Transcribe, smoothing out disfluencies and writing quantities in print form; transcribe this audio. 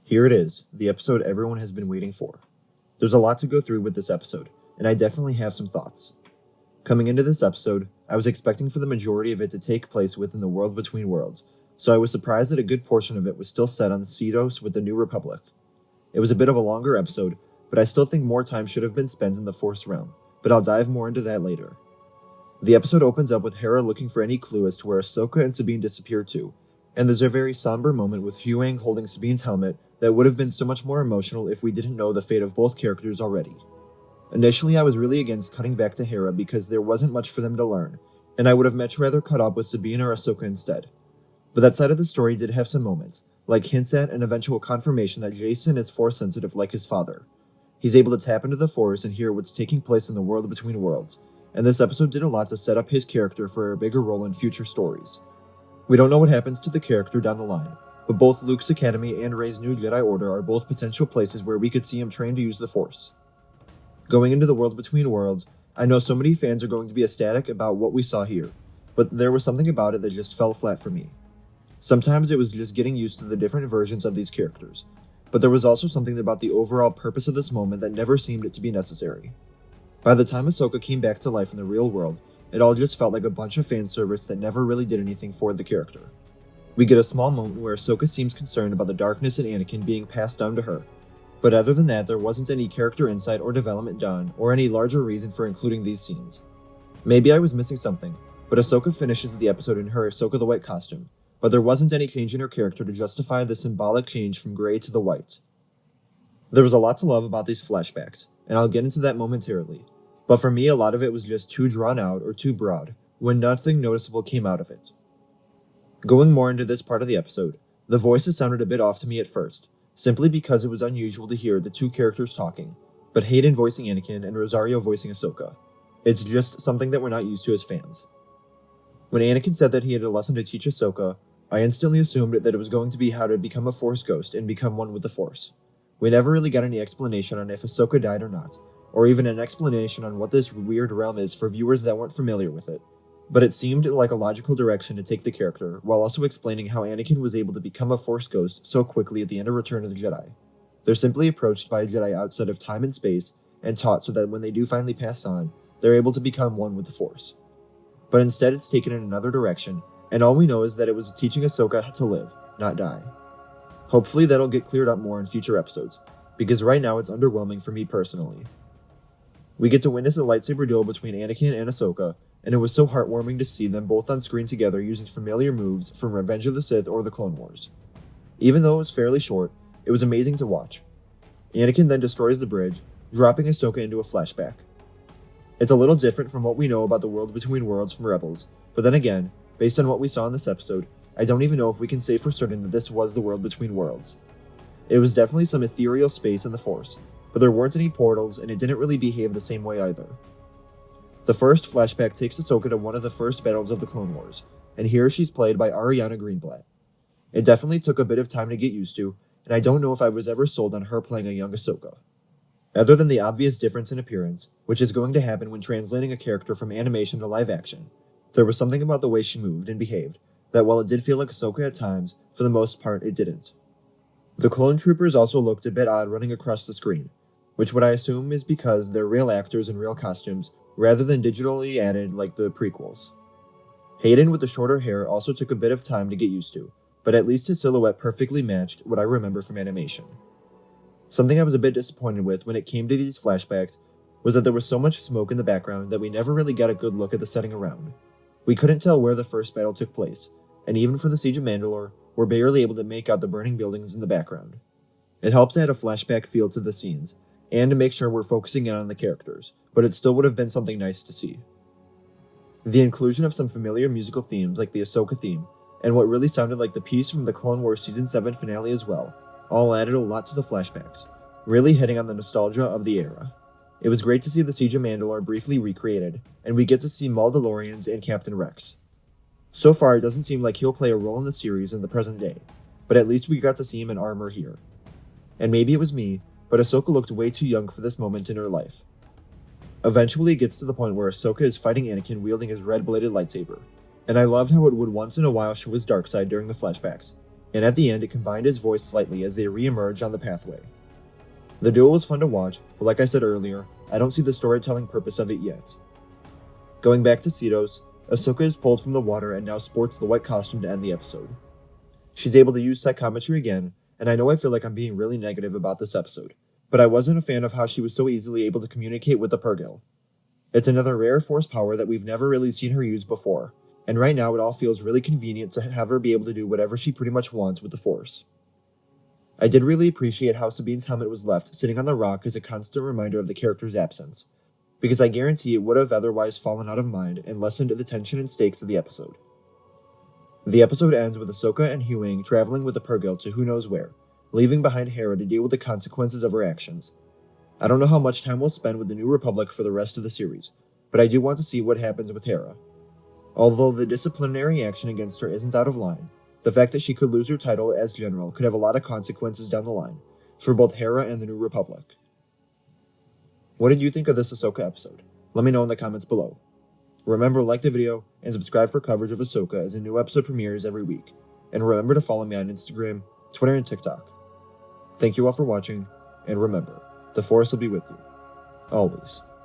Here it is, the episode everyone has been waiting for. There's a lot to go through with this episode, and I definitely have some thoughts. Coming into this episode, I was expecting for the majority of it to take place within the world between worlds, so I was surprised that a good portion of it was still set on Seatos with the New Republic. It was a bit of a longer episode, but I still think more time should have been spent in the Force realm, but I'll dive more into that later. The episode opens up with Hera looking for any clue as to where Ahsoka and Sabine disappeared to, and there's a very somber moment with Huyang holding Sabine's helmet that would have been so much more emotional if we didn't know the fate of both characters already. Initially, I was really against cutting back to Hera because there wasn't much for them to learn, and I would have much rather cut up with Sabine or Ahsoka instead. But that side of the story did have some moments, like hints at and eventual confirmation that Jason is Force sensitive like his father. He's able to tap into the Force and hear what's taking place in the world between worlds, and this episode did a lot to set up his character for a bigger role in future stories. We don't know what happens to the character down the line, but both Luke's Academy and Rey's new Jedi Order are both potential places where we could see him train to use the Force. Going into the world between worlds, I know so many fans are going to be ecstatic about what we saw here, but there was something about it that just fell flat for me. Sometimes it was just getting used to the different versions of these characters, but there was also something about the overall purpose of this moment that never seemed to be necessary. By the time Ahsoka came back to life in the real world, it all just felt like a bunch of fan service that never really did anything for the character. We get a small moment where Ahsoka seems concerned about the darkness in Anakin being passed down to her, but other than that there wasn't any character insight or development done, or any larger reason for including these scenes. Maybe I was missing something, but Ahsoka finishes the episode in her Ahsoka the White costume, but there wasn't any change in her character to justify the symbolic change from gray to the white. There was a lot to love about these flashbacks, and I'll get into that momentarily, but for me a lot of it was just too drawn out or too broad, when nothing noticeable came out of it. Going more into this part of the episode, the voices sounded a bit off to me at first, simply because it was unusual to hear the two characters talking, but Hayden voicing Anakin and Rosario voicing Ahsoka. It's just something that we're not used to as fans. When Anakin said that he had a lesson to teach Ahsoka, I instantly assumed that it was going to be how to become a Force ghost and become one with the Force. We never really got any explanation on if Ahsoka died or not, or even an explanation on what this weird realm is for viewers that weren't familiar with it. But it seemed like a logical direction to take the character, while also explaining how Anakin was able to become a Force ghost so quickly at the end of Return of the Jedi. They're simply approached by a Jedi outside of time and space, and taught so that when they do finally pass on, they're able to become one with the Force. But instead it's taken in another direction, and all we know is that it was teaching Ahsoka to live, not die. Hopefully that'll get cleared up more in future episodes, because right now it's underwhelming for me personally. We get to witness a lightsaber duel between Anakin and Ahsoka, and it was so heartwarming to see them both on screen together using familiar moves from Revenge of the Sith or the Clone Wars. Even though it was fairly short, it was amazing to watch. Anakin then destroys the bridge, dropping Ahsoka into a flashback. It's a little different from what we know about the world between worlds from Rebels, but then again, based on what we saw in this episode, I don't even know if we can say for certain that this was the world between worlds. It was definitely some ethereal space in the Force, but there weren't any portals and it didn't really behave the same way either. The first flashback takes Ahsoka to one of the first battles of the Clone Wars, and here she's played by Ariana Greenblatt. It definitely took a bit of time to get used to, and I don't know if I was ever sold on her playing a young Ahsoka. Other than the obvious difference in appearance, which is going to happen when translating a character from animation to live action, there was something about the way she moved and behaved that while it did feel like Ahsoka at times, for the most part it didn't. The clone troopers also looked a bit odd running across the screen, which what I assume is because they're real actors in real costumes rather than digitally added like the prequels. Hayden with the shorter hair also took a bit of time to get used to, but at least his silhouette perfectly matched what I remember from animation. Something I was a bit disappointed with when it came to these flashbacks was that there was so much smoke in the background that we never really got a good look at the setting around. We couldn't tell where the first battle took place, and even for the Siege of Mandalore, we're barely able to make out the burning buildings in the background. It helps add a flashback feel to the scenes, and to make sure we're focusing in on the characters, but it still would have been something nice to see. The inclusion of some familiar musical themes like the Ahsoka theme, and what really sounded like the piece from the Clone Wars Season 7 finale as well, all added a lot to the flashbacks, really hitting on the nostalgia of the era. It was great to see the Siege of Mandalore briefly recreated, and we get to see Mandalorians and Captain Rex. So far it doesn't seem like he'll play a role in the series in the present day, but at least we got to see him in armor here. And maybe it was me, but Ahsoka looked way too young for this moment in her life. Eventually it gets to the point where Ahsoka is fighting Anakin wielding his red-bladed lightsaber, and I loved how it would once in a while show his dark side during the flashbacks, and at the end it combined his voice slightly as they re-emerge on the pathway. The duel was fun to watch, but like I said earlier, I don't see the storytelling purpose of it yet. Going back to Seatos, Ahsoka is pulled from the water and now sports the white costume to end the episode. She's able to use psychometry again, and I know I feel like I'm being really negative about this episode, but I wasn't a fan of how she was so easily able to communicate with the Purrgil. It's another rare force power that we've never really seen her use before, and right now it all feels really convenient to have her be able to do whatever she pretty much wants with the Force. I did really appreciate how Sabine's helmet was left sitting on the rock as a constant reminder of the character's absence, because I guarantee it would have otherwise fallen out of mind and lessened the tension and stakes of the episode. The episode ends with Ahsoka and Huyang traveling with the Purrgil to who knows where, leaving behind Hera to deal with the consequences of her actions. I don't know how much time we'll spend with the New Republic for the rest of the series, but I do want to see what happens with Hera. Although the disciplinary action against her isn't out of line, the fact that she could lose her title as general could have a lot of consequences down the line, for both Hera and the New Republic. What did you think of this Ahsoka episode? Let me know in the comments below. Remember to like the video and subscribe for coverage of Ahsoka as a new episode premieres every week, and remember to follow me on Instagram, Twitter, and TikTok. Thank you all for watching, and remember, the Force will be with you, always.